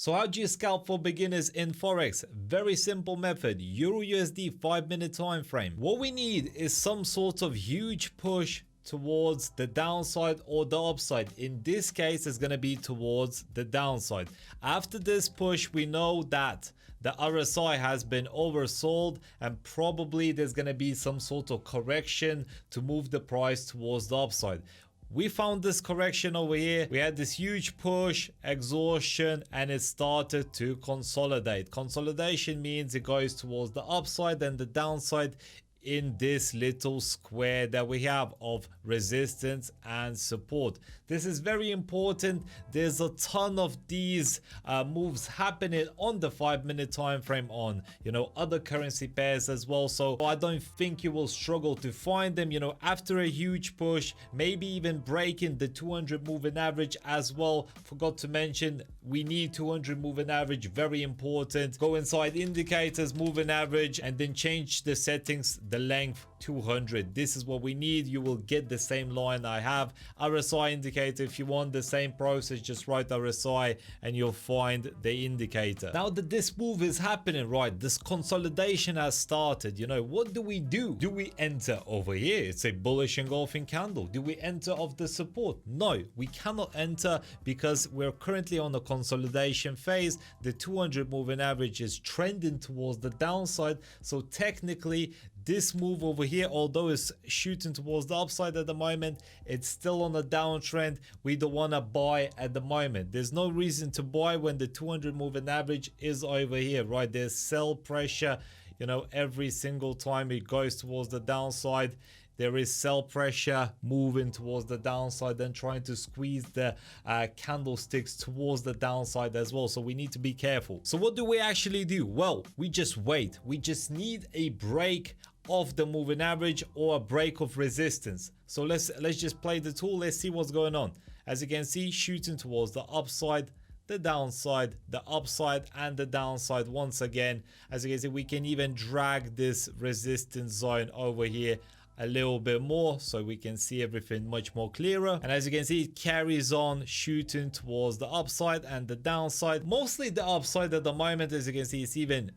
So how do you scalp for beginners in Forex? Very simple method. Euro USD 5-minute time frame. What we need is some sort of huge push towards the downside or the upside. In this case, it's going to be towards the downside. After this push, we know that the RSI has been oversold and probably there's going to be some sort of correction to move the price towards the upside. We found this correction over here. We had this huge push, exhaustion, and it started to consolidate. Consolidation means it goes towards the upside and the downside in this little square that we have of resistance and support. This is very important. There's a ton of these moves happening on the 5-minute time frame on other currency pairs as well, so I don't think you will struggle to find them. After a huge push, maybe even breaking the 200 moving average as well. Forgot to mention, we need 200 moving average, very important. Go inside indicators, moving average, and then change the settings, the length 200. This is what we need. You will get the same line I have. RSI indicator, if you want the same process, just write RSI and you'll find the indicator. Now that this move is happening, right, this consolidation has started, what do we do? Do we enter over here? It's a bullish engulfing candle. Do we enter off the support? No, we cannot enter because we're currently on a consolidation phase. The 200 moving average is trending towards the downside, so technically this move over here, although it's shooting towards the upside at the moment, it's still on a downtrend. We don't want to buy at the moment. There's no reason to buy when the 200 moving average is over here, right? There's sell pressure, every single time it goes towards the downside. There is sell pressure moving towards the downside, then trying to squeeze the candlesticks towards the downside as well. So we need to be careful. So what do we actually do? Well, we just wait. We just need a break of the moving average or a break of resistance. So let's just play the tool. Let's see what's going on. As you can see, shooting towards the upside, the downside, the upside, and the downside once again. As you can see, we can even drag this resistance zone over here a little bit more so we can see everything much more clearer. And as you can see, it carries on shooting towards the upside and the downside. Mostly the upside at the moment. As you can see, it's even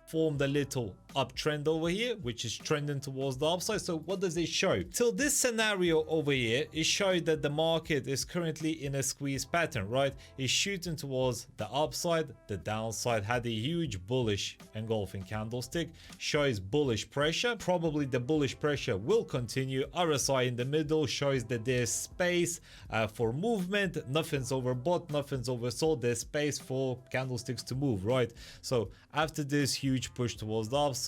formed a little uptrend over here, which is trending towards the upside. So what does it show? Till this scenario over here, it showed that the market is currently in a squeeze pattern, right? It's shooting towards the upside, the downside had a huge bullish engulfing candlestick, shows bullish pressure. Probably the bullish pressure will continue. RSI in the middle shows that there's space for movement. Nothing's overbought, nothing's oversold. There's space for candlesticks to move, right? So after this huge push towards the upside,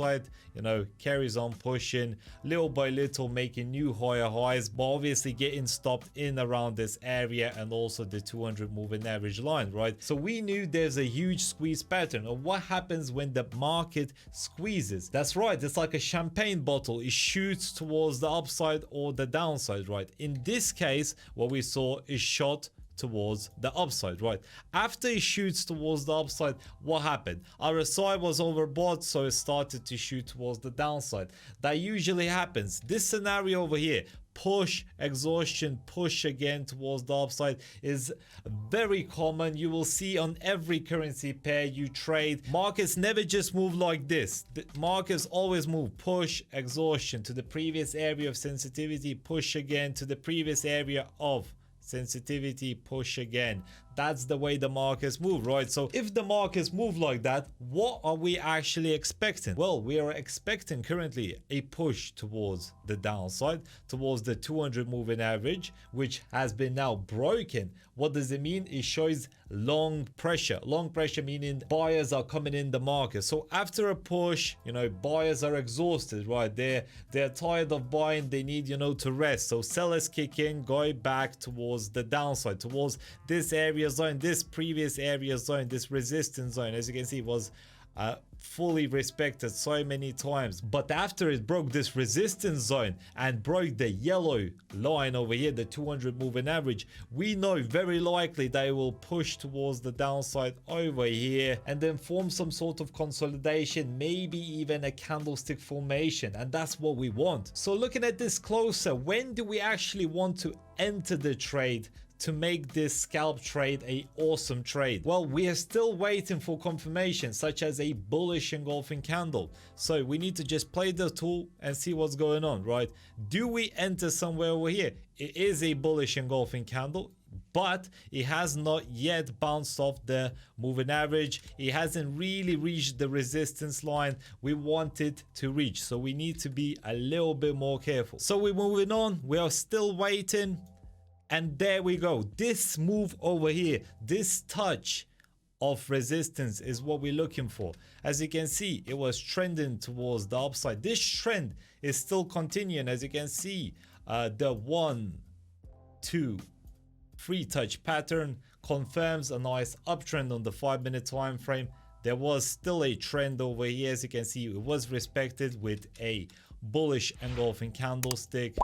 carries on pushing little by little, making new higher highs, but obviously getting stopped in around this area and also the 200 moving average line, right? So we knew there's a huge squeeze pattern. Or what happens when the market squeezes? That's right, it's like a champagne bottle. It shoots towards the upside or the downside, right? In this case, what we saw is shot towards the upside, right? After it shoots towards the upside, what happened? RSI was overbought, so it started to shoot towards the downside. That usually happens. This scenario over here, push, exhaustion, push again towards the upside, is very common. You will see on every currency pair you trade. Markets never just move like this. The markets always move push, exhaustion to the previous area of sensitivity, push again to the previous area of sensitivity, push again. That's the way the markets move, right? So if the markets move like that, what are we actually expecting? Well, we are expecting currently a push towards the downside, towards the 200 moving average, which has been now broken. What does it mean? It shows long pressure. Long pressure meaning buyers are coming in the market. So after a push, buyers are exhausted, right? They're tired of buying. They need, to rest. So sellers kick in, go back towards the downside, towards this area zone, this previous area zone, this resistance zone. As you can see, was fully respected so many times, but after it broke this resistance zone and broke the yellow line over here, the 200 moving average, we know very likely they will push towards the downside over here and then form some sort of consolidation, maybe even a candlestick formation, and that's what we want. So looking at this closer, when do we actually want to enter the trade to make this scalp trade a awesome trade? Well, we are still waiting for confirmation, such as a bullish engulfing candle. So we need to just play the tool and see what's going on, right? Do we enter somewhere over here? It is a bullish engulfing candle, but it has not yet bounced off the moving average. It hasn't really reached the resistance line we want it to reach, so we need to be a little bit more careful. So we're moving on, we are still waiting, and there we go. This move over here, this touch of resistance is what we're looking for. As you can see, it was trending towards the upside. This trend is still continuing. As you can see, the 1, 2, 3 touch pattern confirms a nice uptrend on the 5-minute time frame. There was still a trend over here. As you can see, it was respected with a bullish engulfing candlestick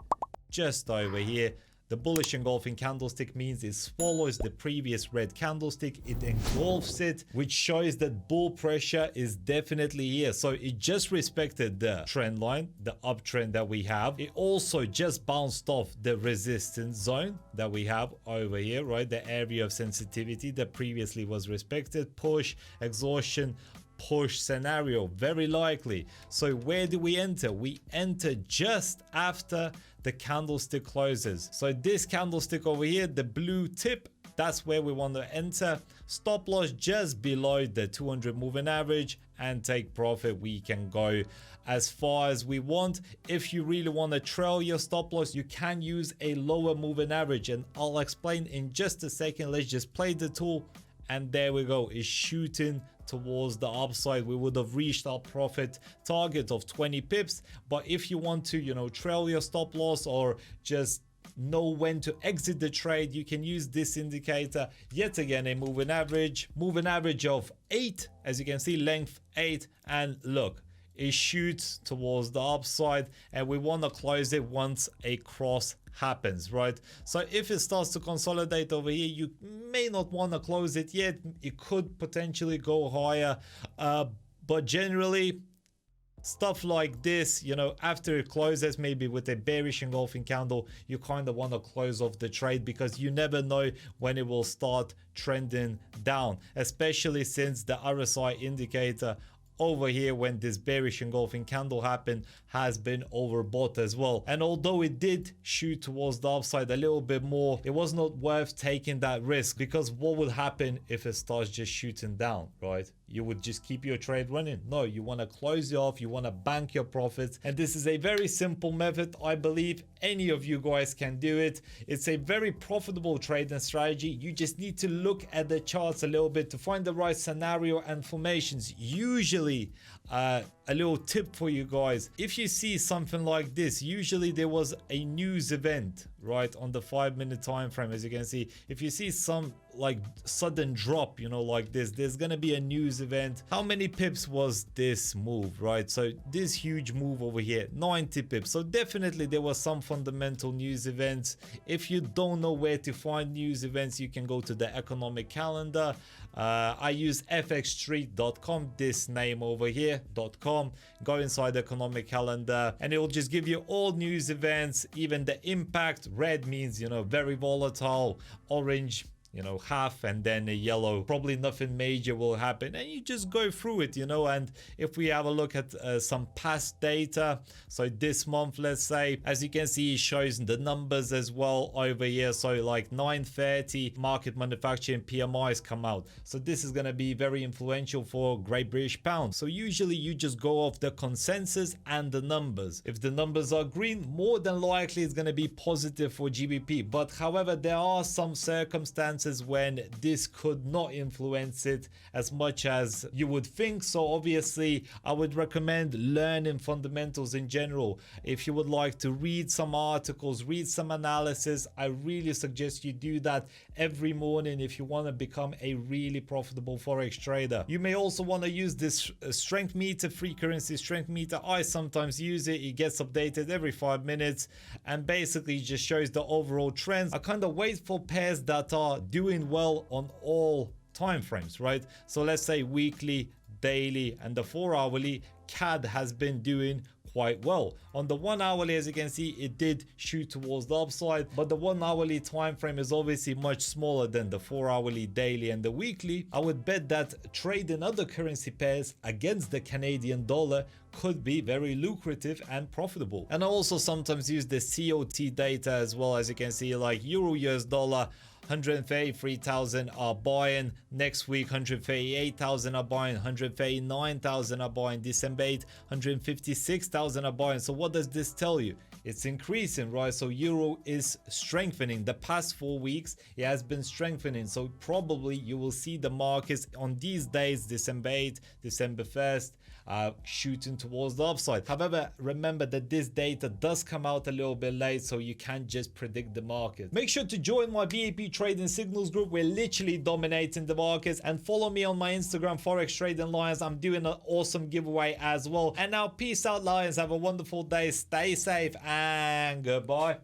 just over here. The bullish engulfing candlestick means it swallows the previous red candlestick, it engulfs it, which shows that bull pressure is definitely here. So it just respected the trend line, the uptrend that we have. It also just bounced off the resistance zone that we have over here, right? The area of sensitivity that previously was respected. Push, exhaustion, push scenario, very likely. So where do we enter? We enter just after the candlestick closes. So this candlestick over here, the blue tip, that's where we want to enter. Stop loss just below the 200 moving average and take profit. We can go as far as we want. If you really want to trail your stop loss, you can use a lower moving average, and I'll explain in just a second. Let's just play the tool, and there we go. It's shooting towards the upside. We would have reached our profit target of 20 pips, but if you want to, you know, trail your stop loss or just know when to exit the trade, you can use this indicator. Yet again, a moving average of 8, as you can see, length 8, and look, it shoots towards the upside, and we want to close it once a cross happens, right? So if it starts to consolidate over here, you may not want to close it yet. It could potentially go higher, but generally stuff like this, you know, after it closes, maybe with a bearish engulfing candle, you kind of want to close off the trade, because you never know when it will start trending down, especially since the RSI indicator over here, when this bearish engulfing candle happened, has been overbought as well. And although it did shoot towards the upside a little bit more, it was not worth taking that risk, because what would happen if it starts just shooting down, right? You would just keep your trade running. No, you want to close it off, you want to bank your profits. And this is a very simple method. I believe any of you guys can do it. It's a very profitable trading strategy. You just need to look at the charts a little bit to find the right scenario and formations. Usually a little tip for you guys, if you see something like this, usually there was a news event, right, on the 5-minute time frame. As you can see, if you see some like sudden drop, you know, like this, there's gonna be a news event. How many pips was this move, right? So this huge move over here, 90 pips. So definitely there was some fundamental news events. If you don't know where to find news events, you can go to the economic calendar. I use fxstreet.com, this name over here, .com. Go inside the economic calendar and it will just give you all news events, even the impact. Red means, you know, very volatile. Orange, you know, half, and then a yellow, probably nothing major will happen, and you just go through it, you know. And if we have a look at some past data, so this month, let's say, as you can see, it shows the numbers as well over here. So like 9:30 market manufacturing PMIs come out, so this is going to be very influential for Great British Pound. So usually you just go off the consensus and the numbers. If the numbers are green, more than likely it's going to be positive for GBP. But however, there are some circumstances when this could not influence it as much as you would think. So obviously I would recommend learning fundamentals in general. If you would like to read some articles, read some analysis, I really suggest you do that every morning if you want to become a really profitable forex trader. You may also want to use this strength meter, free currency strength meter. I sometimes use it. It gets updated every 5 minutes and basically just shows the overall trends. I kind of wait for pairs that are doing well on all time frames, right? So let's say weekly, daily and the 4 hourly, CAD has been doing quite well. On the 1 hourly, as you can see, it did shoot towards the upside, but the 1 hourly time frame is obviously much smaller than the 4 hourly, daily and the weekly. I would bet that trading other currency pairs against the Canadian dollar could be very lucrative and profitable. And I also sometimes use the COT data as well. As you can see, like euro US dollar, 133,000 are buying. Next week, 138,000 are buying. 139,000 are buying. December 8, 156,000 are buying. So what does this tell you? It's increasing, right? So euro is strengthening. The past 4 weeks, it has been strengthening. So probably you will see the markets on these days, December 8, December 1st, shooting towards the upside. However, remember that this data does come out a little bit late, so you can't just predict the market. Make sure to join my VIP Trading Signals group. We're literally dominating the markets, and follow me on my Instagram, Forex Trading Lions. I'm doing an awesome giveaway as well. And now, peace out, Lions. Have a wonderful day. Stay safe and goodbye.